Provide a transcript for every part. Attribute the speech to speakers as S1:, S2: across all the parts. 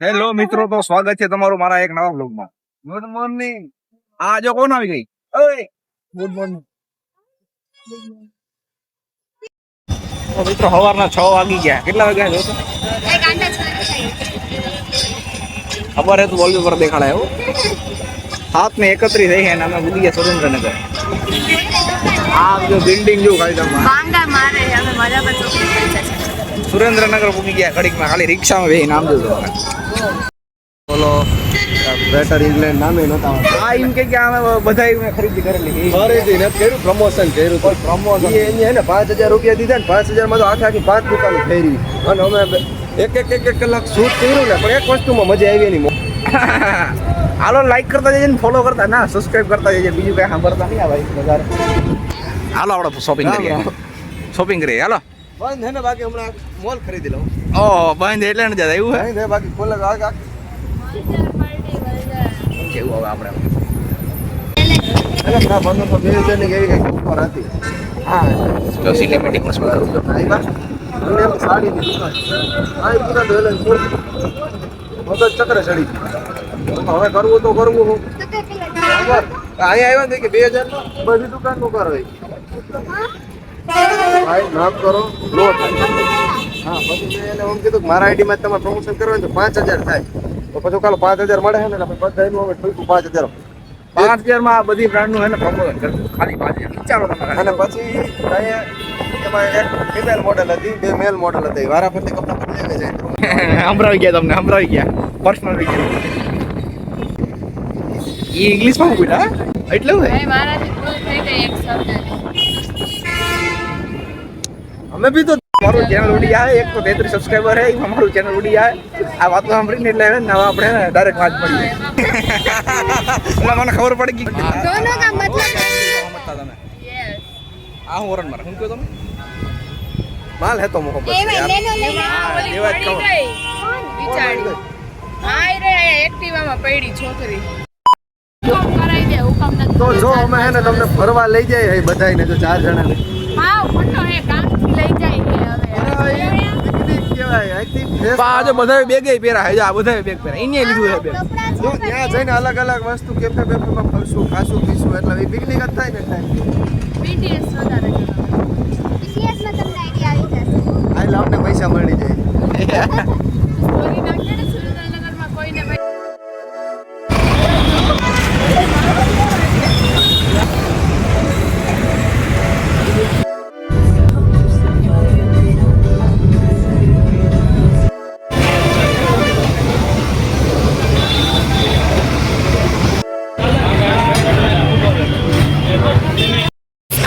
S1: Hello મિત્રો, તો સ્વાગત છે તમારું મારા એક નવા બ્લોગમાં. Good morning. આ જો કોણ આવી ગઈ? ઓય ગુડ મોર્નિંગ. તો મિત્રો સવારના 6 વાગી ગયા. કેટલા વાગ્યા જોતો? ખબર હે તો બોલવી પર દેખાડે એવું. 7:31 થઈ છે અને અમે ભૂલી ગયા સુરેન્દ્રનગર. આ જો બિલ્ડિંગ જો ખાલી તમે
S2: બાંગા મારે અમે મજા પર ચોકી પહોંચ્યા છે.
S1: સુરેન્દ્રનગર પૂકી ગયા ઘડીકમાં. ખાલી રિક્ષામાં બેહીને આમ જોજો. બોલો
S3: બેટર ઇંગ્લેન્ડ નામે નતા
S1: આ એમ કે અમે બધા ખરીદી કરેલી.
S3: ખરીદી નથી કર્યું, પ્રમોશન કર્યું.
S1: પ્રમોશન
S3: એ એને 5,000 રૂપિયા દીધા ને 5,000 માં તો આખી 5 દુકાનો ફેરવી અને અમે એક કલાક શૂટ કર્યું ને, પણ એક વસ્તુમાં મજા આવી નહીં.
S1: હાલો લાઈક કરતા જઈએ ને ફોલો કરતા ના સબસ્ક્રાઇબ કરતા જઈએ. બીજું કઈ સાંભળતા નહીં આ ભાઈ વધારે. હાલો આપણે શોપિંગ કરીએ. શોપિંગ કરીએ હાલો.
S3: બંધ હે ને, બાકી હમણાં મોલ ખરીદી લઉં.
S1: ઓહ બંધ એટલે ને જતા એવું હે
S3: બંધ હે, બાકી ખોલે
S1: કેવું હવે આપણે
S3: ના બંધ તો 2,000 ની કેવી કઈ ઉપર હતી.
S1: હા તો સિનેમેટિક મસ્ત કરું
S3: સાડી ની દુકાન આ દુકાન તો એટલે મગજ ચક્ર ચડી ગયું. હવે કરવું તો કરવું હું બરાબર. અહીંયા આવ્યા ને કે 2,000 બધી દુકાન નું કરો ભાઈ, નામ કરો લો થાય. હા પછી મેં એને એમ કીધું કે મારા આઈડી માં તમારે પ્રમોશન કરવું હોય તો 5,000 થાય. તો પછી કાલે 5,000 મળે છે ને એટલે બધા એનું હવે ઠોક્યું 5,000.
S1: 5,000 માં આ બધી બ્રાન્ડ નું હે ને પ્રમોશન કરતું ખાલી 5,000 વિચારો તમે.
S3: અને પછી અહીંયા એમાં એક ફિમેલ મોડેલ હતી, 2 મેલ મોડેલ હતી. વારા ફરતી કપડા બદલી જાય.
S1: સંભળાવી ગયા તમને, સંભળાવી ગયા પર્સનલ ગયા. એ ઇંગ્લિશમાં બોલ્યા એટલે હોય.
S2: ભાઈ મારાથી ભૂલ થઈ ગઈ એક શબ્દ.
S3: અમે બી તો
S1: મારું ચેનલ ઉડી જાય. 133 સબસ્ક્રાઈબર હે એમાં મારું ચેનલ ઉડી જાય. આ વાતો સાંભળીને એટલે હવે નવા આપણે ડાયરેક્ટ વાત પડી એટલે મને ખબર પડી ગઈ.
S2: દોનો કા મતલબ
S1: તમે
S2: યસ
S1: આ હું ઓરન મારે શું કહો તમે
S3: માલ હે તો મોહબ્બત
S2: એ ભાઈ લેનો લઈને
S1: એ વાત કહું.
S2: બિચારી હાય રે એક્ટિવામાં પડી છોકરી જોબ કરાઈ દે હુકમ નથી.
S3: તો જો અમે હે ને તમને ફરવા લઈ જાય બધાને, જો 4 જણા ને
S2: હા ખોટો હે કામથી લઈ જાય હે હવે
S3: પિકનિક કહેવાય. અહીંથી fresh
S1: આ જો બધા બેગ પહેરા હે. આ બધા બેગ પહેરા એને લીધું છે બેગ.
S3: જો ત્યાં જઈને અલગ અલગ વસ્તુ કેફે બેફેમાં ફરશું, ખાશું, પીશું, એટલે એ પિકનિક જ થાય ને.
S2: બીટીએસ વધારે બીટીએસમાં તમને આઈડિયા આવી જશે.
S3: આ લાવને પૈસા મળી જાય.
S2: સ્ટોરી નાખે ને સુરેન્દ્રનગરમાં કોઈને ભાઈ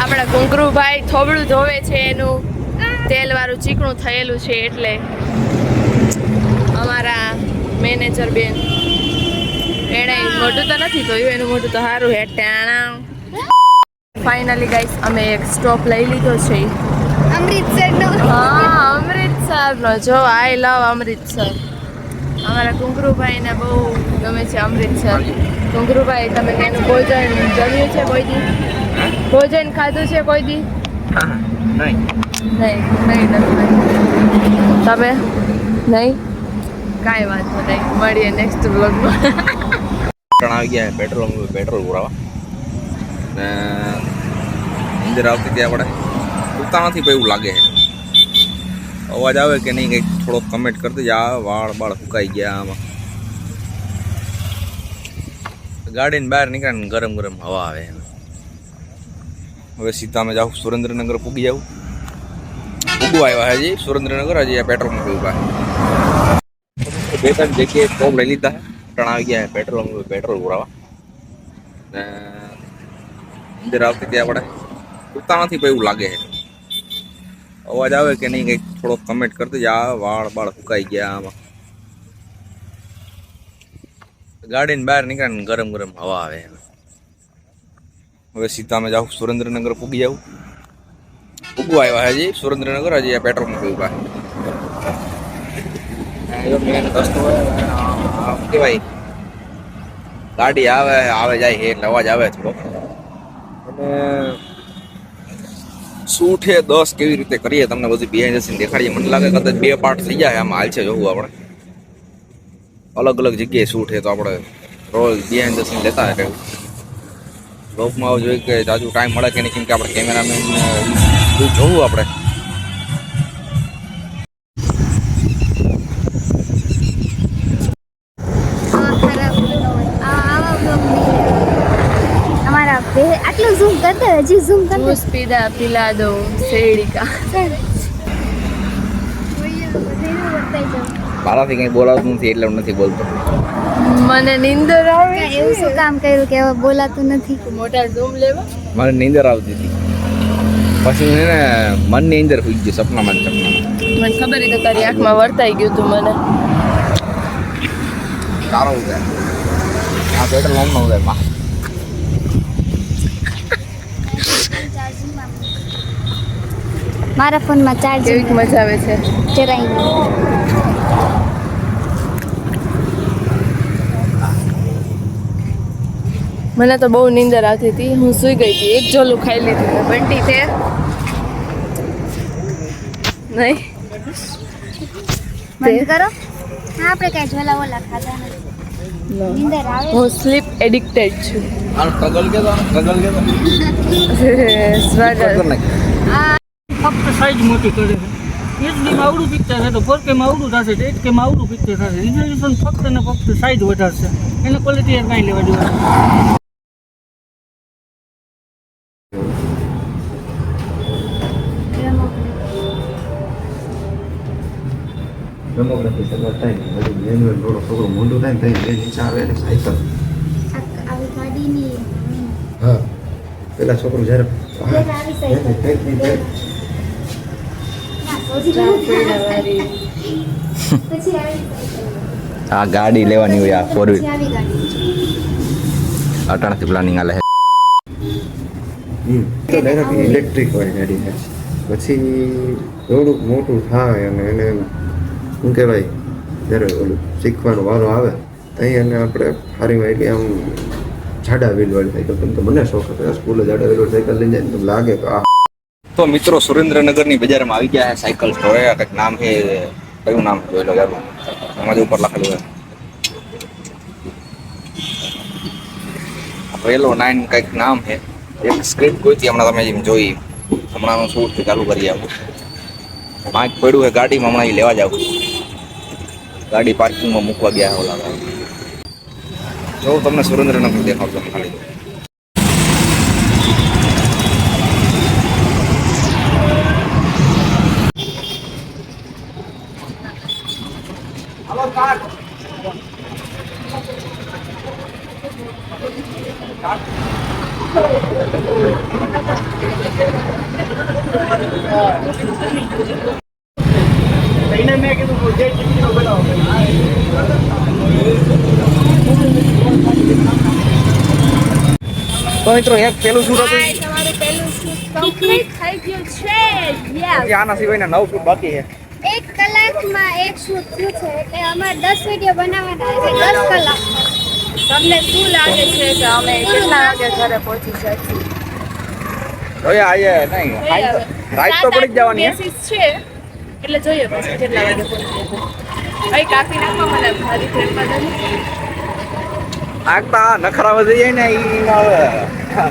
S2: આપણા ઘુંઘરુભાઈ થોબડું ધોવે છે, એનું તેલ વાળું ચીકણું થયેલું છે એટલે અમારા મેનેજર બેન એણે મોઢું તો નથી ધોયું, એનું મોઢું તો સારું હે ટાણા. ફાઇનલી ગાઈસ અમે એક સ્ટોપ લઈ લીધો છે અમૃતસરનો. હા અમૃતસરનો. જો આઈ લવ અમૃતસર. અમારા ઘુંઘરુભાઈને બહુ ગમે છે અમૃતસર. ઘુંઘરુભાઈ તમે એનું ભોજન જમ્યું છે કોઈ દી? ભોજન ખાધું છે કોઈ દી?
S1: નહીં
S2: નહીં નથી. તમે નહીં? કાંઈ વાંધો નહીં, મળીએ નેક્સ્ટ બ્લોગમાં.
S1: આવી ગયા પેટ્રોલ પુરાવા ને અંદર આવતી ત્યાં આપણે ઉતા નથી ભાઈ એવું લાગે છે. અવાજ આવે કે નહીં કંઈક થોડોક કમેન્ટ કરતી જ. આ વાળ બાળ સુકાઈ ગયા આમાં. ગાડીને બહાર નીકળે ને ગરમ ગરમ હવા આવે. હવે સીધા અમે જાઉં સુરેન્દ્રનગર પૂગી જાઉં. પૂગવા આવ્યા હજી સુરેન્દ્રનગર. હજી આ પેટ્રોલ મૂકી ઉભા 2-3 જગ્યાએ સ્ટોપ લઈ લીધા. ત્રણ આવી ગયા પેટ્રોલ પુરાવા ને અંદર આવતી ત્યાં આપણે ઉતા નથી ભાઈ એવું લાગે છે. અવાજ આવે કે નહીં કંઈક થોડોક કમેન્ટ કરતી જ. આ વાળ બાળ સુકાઈ ગયા આમાં. ગાડીને બહાર નીકળે ને ગરમ ગરમ હવા આવે. હવે સીધા અમે જાઉં સુરેન્દ્રનગર પૂગી જાઉં. પૂગવા આવ્યા હજી સુરેન્દ્રનગર. હજી આ પેટ્રોલ મૂકી ઉભા મેન રસ્તો કેવાય. ગાડી આવે જાય છે એટલે અવાજ આવે થોડો. અને શૂટ છે 10 કેવી રીતે કરીએ તમને બધી બિહાઇન્ડ ધ સીન દેખાડીએ. મને લાગે કદાચ 2 પાર્ટ થઈ જાય. આમાં હાલ છે જોવું આપણે. અલગ અલગ જગ્યાએ શૂટ છે તો આપણે રોજ બિહાઇન્ડ ધ સીન લેતા રહે બ્લોગમાં જોઈએ કે જાજુ ટાઈમ મળે કે નહીં કેમ કે આપણે કેમેરામેન જોવું આપણે
S4: આટલું ઝૂમ કરતો હજી ઝૂમ કરતો
S2: જૂસ પીલા દો શેરડી કા
S1: મારાથી કંઈ બોલાવતું નથી એટલે હું નથી બોલતો
S2: મને નીંદર આવે
S4: એવું શું કામ કર્યું કે હવે બોલાતું નથી
S2: મોટા ઝૂમ લેવા
S1: મને નીંદર આવતી હતી પછી હું એને મનની અંદર હોઈ ગયું સપનામાં ને સપનામાં
S2: મને ખબર છે કે તારી આંખમાં વર્તાઈ ગયું તું મને
S1: સારો ઉદય આ પેટ્રોલ પંપનો ઉદયમાં
S4: મારા ફોનમાં ચાર્જિંગ
S2: કેવી મજા આવે છે
S4: જરાય નહીં.
S2: મને તો બહુ નીંદર આવતી હતી હું સૂઈ ગઈ હતી એક ઝોલું ખાઈ લીધું મેં બંટી છે નહીં
S4: બંધ કરો હા આપણે કઈ ઝોલા વોલા ખાધા નથી નીંદર આવે
S2: હું સ્લીપ એડિક્ટેડ છું
S1: આનો સ્ટ્રગલ કેતો
S2: સ્ટ્રગલ
S5: ફક્ત સાઈઝ મોટી કરે છે એચડીમાં આવડું પિક્ચર છે તો 4Kમાં આવડું થશે તો 8Kમાં આવડું પિક્ચર થશે રિઝોલ્યુશન ફક્ત ને ફક્ત સાઈઝ વધારશે એને ક્વોલિટી કાંઈ લેવા દેવા
S3: ડેમોક્રેસી શરૂઆત થાય ને પછી મેન્યુઅલ થોડો છોકરો મોટું થાય ને ત્યાં બે નીચે આવે એટલે સાયકલ
S4: આવી ગાડીની
S3: હા પેલા છોકરો જ્યારે
S4: આવી સાયકલ પછી આવી
S1: આ ગાડી લેવાની હોય આ ફોર વ્હીલ
S4: આવી ગાડી
S1: અટાણથી પ્લાનિંગ આલે
S3: તો ડાયરેક્ટ ઇલેક્ટ્રિક હોય ગાડી છે પછી થોડુંક મોટું થાય અને એને શું કહેવાય જ્યારે ઓલું શીખવાનો વારો આવે ત્યાં એને આપણે હારીમાં એટલે આમ જાડા વ્હીલવાળી સાયકલ કેમ કે મને શોખ હતો સ્કૂલે જાડા વ્હીલવાળી સાયકલ લઈ જાય ને તો લાગે કે આ
S1: તો મિત્રો સુરેન્દ્રનગરની બજારમાં આવી ગયા છે સાયકલ સ્ટોર કંઈક નામ છે કયું નામ જોઈ લો યાર એમાં ઉપર લખેલું છે રેલો 9 કંઈક નામ છે એક સ્ક્રિપ્ટ ગોતી હમણાં તમે જેમ જોઈ હમણાં શૂટ ચાલુ કરી આવું માઇક પડ્યું છે ગાડીમાં હમણાં લેવા જાવ ગાડી પાર્કિંગમાં મૂકવા ગયા ઓલા જો તમને સુરેન્દ્રનગર દેખાડતો ખાલી
S5: એને મેં કીધું જે ચીજનો બનાવો
S1: તો મિત્રો એક પેલું શૂટ હતું
S2: તમારું પહેલું શૂટ કમ્પ્લીટ થઈ ગયું છે યસ
S1: આના સિવાયના 9 શૂટ બાકી છે
S4: 1 કલાકમાં એક શૂટ થયું છે એટલે અમારે 10 વિડીયો બનાવવાના છે 10 કલાક
S2: તમને શું લાગે છે કે અમે કેટલા વાગે ઘરે પહોંચી શકીશું
S1: જોઈએ આયે નહીં રાઈટ તો પડી જ જવાની હે
S2: બેસીસ છે એટલે જોઈએ પછી કેટલા વાગે પહોંચીએ ભાઈ કાપી નાખો મને મારી ફ્રેન્ડમાં
S1: આગતા નખરા વધી જાય ને ઈ હવે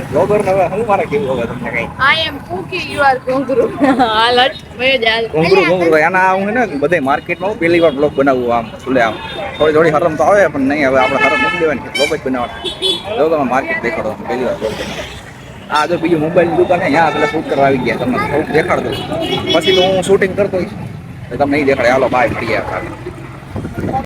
S1: બ્લોગર ને હવે હું મારે કેવું હવે તમને કઈ
S2: આઈ એમ કુકી યુ આર કોંગરુ હાલત મે જાલ
S1: ઘોંઘરું એના હું ને બધે માર્કેટમાં હું પહેલી વાર બ્લોગ બનાવું આમ ખુલે આમ થોડી હરમ તો આવે પણ નહીં હવે આપણે હરમ નથી લેવાની બ્લોગ જ બનાવવાના જો તમે માર્કેટ દેખાડો પહેલી વાર બ્લોગ બનાવો આ જો બીજું મોબાઈલની દુકાન અહીંયા પેલા શૂટ કરવા આવી ગયા તમને થોડુંક દેખાડ દઉં પછી તો હું શૂટિંગ કરતો હોઈશ તો તમને નહીં દેખાડે હાલો બાય ફરી ગયા